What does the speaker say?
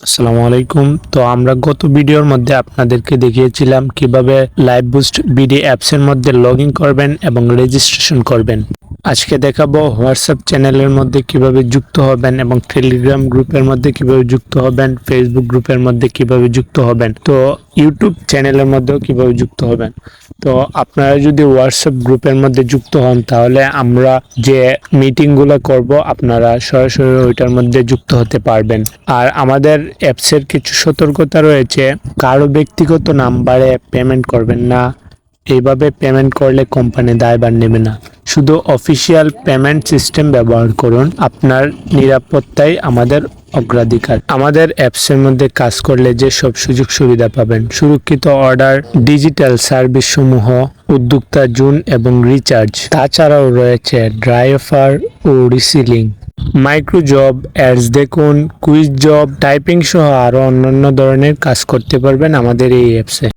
আসসালামু আলাইকুম। তো আমরা গত ভিডিওর মধ্যে আপনাদেরকে দেখিয়েছিলাম কিভাবে লাইভ বুস্ট বিডি অ্যাপস এর মধ্যে লগ ইন করবেন এবং রেজিস্ট্রেশন করবেন। আজকে দেখাবো হোয়াটসঅ্যাপ চ্যানেলের মধ্যে কিভাবে যুক্ত হবেন এবং টেলিগ্রাম গ্রুপের মধ্যে কিভাবে যুক্ত হবেন, ফেসবুক গ্রুপের মধ্যে কিভাবে যুক্ত হবেন, তো ইউটিউব চ্যানেলের মধ্যেও কিভাবে যুক্ত হবেন। তো আপনারা যদি হোয়াটসঅ্যাপ গ্রুপের মধ্যে যুক্ত হন তাহলে আমরা যে মিটিংগুলো করব আপনারা সরাসরি ওইটার মধ্যে যুক্ত হতে পারবেন। আর আমাদের অ্যাপসের কিছু সতর্কতা রয়েছে, কারো ব্যক্তিগত নাম্বারে পেমেন্ট করবেন না। এইভাবে পেমেন্ট করলে কোম্পানি দায়ভার নেবে না। শুধু অফিসিয়াল পেমেন্ট সিস্টেম ব্যবহার করুন। আপনার নিরাপত্তাই আমাদের অগ্রাধিকার। আমাদের অ্যাপসের মধ্যে কাজ করলে যে সব সুযোগ সুবিধা পাবেন: সুরক্ষিত অর্ডার, ডিজিটাল সার্ভিস সমূহ, উদ্যোক্তা জুন এবং রিচার্জ। তাছাড়াও রয়েছে ড্রাই অফার ও রিসিলিং, মাইক্রো জব, অ্যাডস দেখুন, কুইজ জব, টাইপিং সহ আরো অন্যান্য ধরনের কাজ করতে পারবেন আমাদের এই অ্যাপসে।